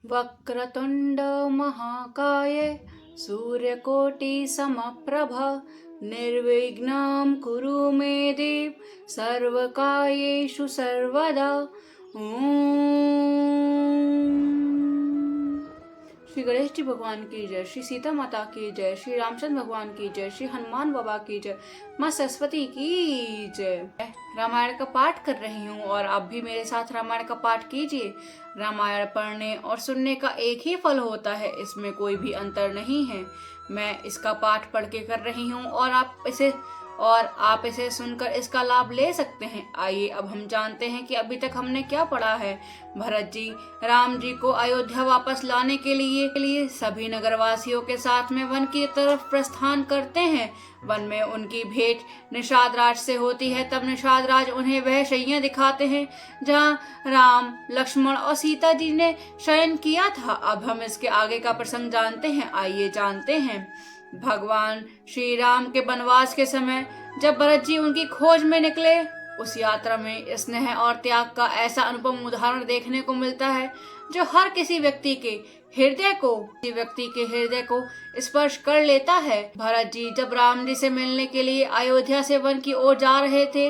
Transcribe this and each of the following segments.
वक्रतुंड महाकाय सूर्यकोटि समप्रभ निर्विघ्नं कुरु मे देव सर्वकार्येषु सर्वदा। श्री गणेश जी भगवान की जय, श्री सीता माता की जय, श्री रामचंद्र भगवान की जय, श्री हनुमान बाबा की जय, माँ सरस्वती की जय। रामायण का पाठ कर रही हूँ और आप भी मेरे साथ रामायण का पाठ कीजिए। रामायण पढ़ने और सुनने का एक ही फल होता है, इसमें कोई भी अंतर नहीं है। मैं इसका पाठ पढ़ के कर रही हूँ और आप इसे सुनकर इसका लाभ ले सकते हैं। आइए अब हम जानते हैं कि अभी तक हमने क्या पढ़ा है। भरत जी राम जी को अयोध्या वापस लाने के लिए सभी नगरवासियों के साथ में वन की तरफ प्रस्थान करते हैं। वन में उनकी भेंट निषाद राज से होती है। तब निषाद राज उन्हें वह शैय्या दिखाते हैं जहाँ राम, लक्ष्मण और सीता जी ने शयन किया था। अब हम इसके आगे का प्रसंग जानते हैं। आइए जानते हैं। भगवान श्री राम के वनवास के समय जब भरत जी उनकी खोज में निकले, उस यात्रा में स्नेह और त्याग का ऐसा अनुपम उदाहरण देखने को मिलता है जो हर किसी व्यक्ति के हृदय को स्पर्श कर लेता है। भरत जी जब राम जी से मिलने के लिए अयोध्या से वन की ओर जा रहे थे,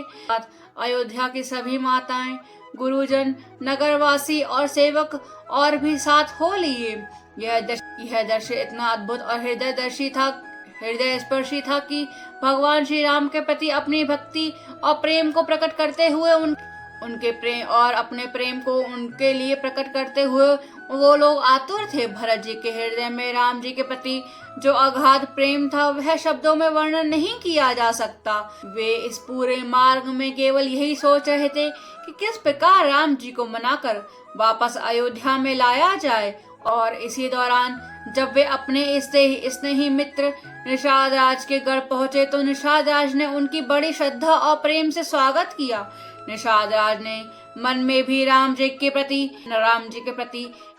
अयोध्या की सभी माताएं, गुरुजन, नगरवासी और सेवक और भी साथ हो लिए। यह दृश्य इतना अद्भुत और हृदय स्पर्शी था कि भगवान श्री राम के प्रति अपनी भक्ति और प्रेम को प्रकट करते हुए उनके प्रेम और अपने प्रेम को उनके लिए प्रकट करते हुए वो लोग आतुर थे। भरत जी के हृदय में राम जी के प्रति जो अगाध प्रेम था वह शब्दों में वर्णन नहीं किया जा सकता। वे इस पूरे मार्ग में केवल यही सोच रहे थे कि किस प्रकार राम जी को मनाकर वापस अयोध्या में लाया जाए। और इसी दौरान जब वे अपने स्नेही मित्र निषाद राज के गढ़ पहुंचे तो निषाद राज ने उनकी बड़ी श्रद्धा और प्रेम से स्वागत किया। निषाद राज ने मन में भी राम जी के प्रति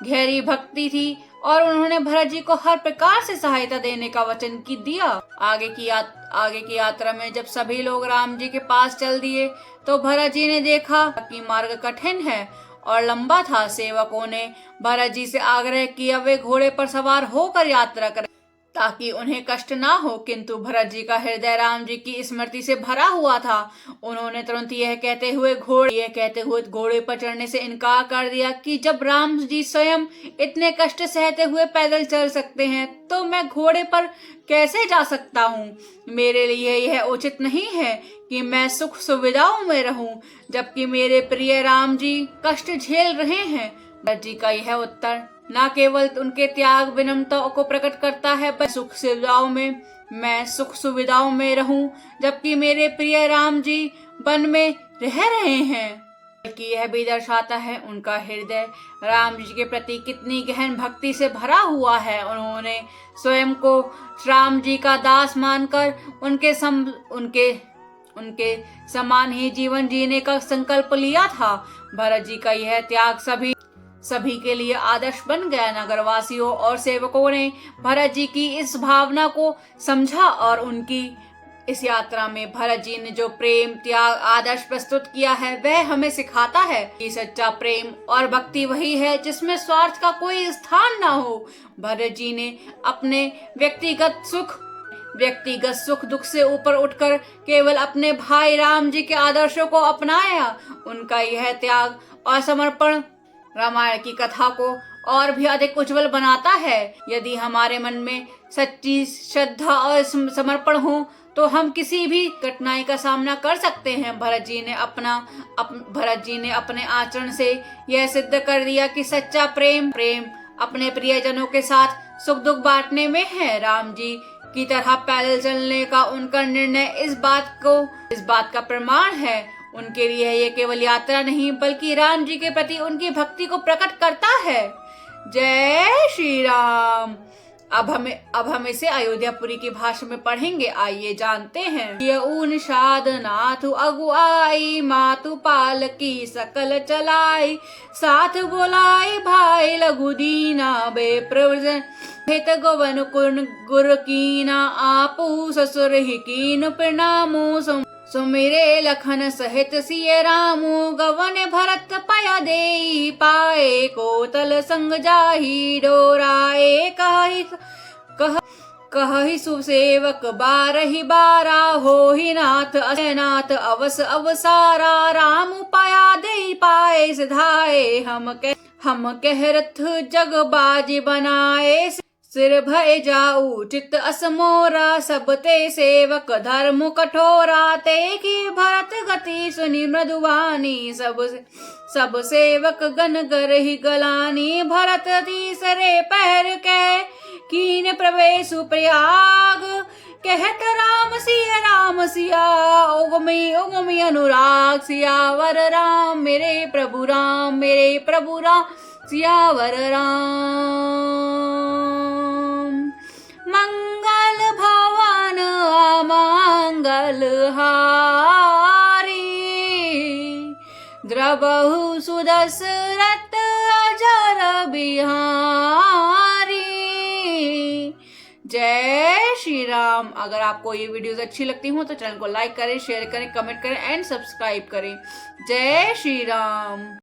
गहरी भक्ति थी और उन्होंने भरत जी को हर प्रकार से सहायता देने का वचन दिया। आगे की यात्रा में जब सभी लोग राम जी के पास चल दिए तो भरत जी ने देखा कि मार्ग कठिन है और लंबा था। सेवकों ने भरत जी से आग्रह किया वे घोड़े पर सवार होकर यात्रा करें ताकि उन्हें कष्ट ना हो, किंतु भरत जी का हृदय राम जी की स्मृति से भरा हुआ था। उन्होंने तुरंत यह कहते हुए घोड़े पर चढ़ने से इनकार कर दिया कि जब राम जी स्वयं इतने कष्ट सहते हुए पैदल चल सकते हैं तो मैं घोड़े पर कैसे जा सकता हूँ। मेरे लिए यह उचित नहीं है कि मैं सुख सुविधाओं में रहूं जबकि मेरे प्रिय राम जी कष्ट झेल रहे हैं। भरत जी का यह उत्तर न केवल उनके त्याग विनम्रता को प्रकट करता है बल्कि मैं सुख सुविधाओं में रहूं जबकि मेरे प्रिय राम जी वन में रह रहे हैं, बल्कि यह भी दर्शाता है उनका हृदय राम जी के प्रति कितनी गहन भक्ति से भरा हुआ है। उन्होंने स्वयं को राम जी का दास मानकर उनके समान ही जीवन जीने का संकल्प लिया था। भरत जी का यह त्याग सभी के लिए आदर्श बन गया। नगरवासियों और सेवकों ने भरत जी की इस भावना को समझा और उनकी इस यात्रा में भरत जी ने जो प्रेम त्याग आदर्श प्रस्तुत किया है वह हमें सिखाता है कि सच्चा प्रेम और भक्ति वही है जिसमें स्वार्थ का कोई स्थान ना हो। भरत जी ने अपने व्यक्तिगत सुख दुख से ऊपर उठकर केवल अपने भाई राम जी के आदर्शों को अपनाया। उनका यह त्याग और समर्पण रामायण की कथा को और भी अधिक उज्जवल बनाता है। यदि हमारे मन में सच्ची श्रद्धा और समर्पण हो तो हम किसी भी कठिनाई का सामना कर सकते हैं। भरत जी ने अपने आचरण से यह सिद्ध कर दिया कि सच्चा प्रेम अपने प्रियजनों के साथ सुख दुख बांटने में है। राम जी की तरह पैदल चलने का उनका निर्णय इस बात का प्रमाण है। उनके लिए ये केवल यात्रा नहीं बल्कि राम जी के प्रति उनकी भक्ति को प्रकट करता है। जय श्री राम। अब हम इसे अयोध्यापुरी की भाषा में पढ़ेंगे। आइए जानते हैं। निषाद नाथु अगुआई मातु पाल की सकल चलाई साथ बोलाई भाई लघु दीना बे प्रवजन हित गोवन कुन गुर कीना आपू ससुर ही कीन प्रणामो सुमिरे लखन सहित सिय रामू गवन भरत पय देई पाए कोतल संग जाही डोराए कहि सुसेवक बारहि बारा होहि नाथ अनाथ अवस अवसारा राम पाया दे पाए सिधाए हम कह रथ जग बाजी बनाए सिर भय जाऊ चित असमोरा सब ते सेवक धर्म कठोरा ते की भरत गति सुनि मृदुवानी सब सेवक गण गरहि गलानी भरत तीसरे पहर के कीन प्रवेश प्रयाग कहत राम सिया ओगमी अनुराग सियावर राम मेरे प्रभु राम सियावर राम मंगल भवन अमंगल हारी द्रवहु सुदशरथ अजर बिहारी। जय श्री राम। अगर आपको ये वीडियोस अच्छी लगती हो तो चैनल को लाइक करें, शेयर करें, कमेंट करें एंड सब्सक्राइब करें। जय श्री राम।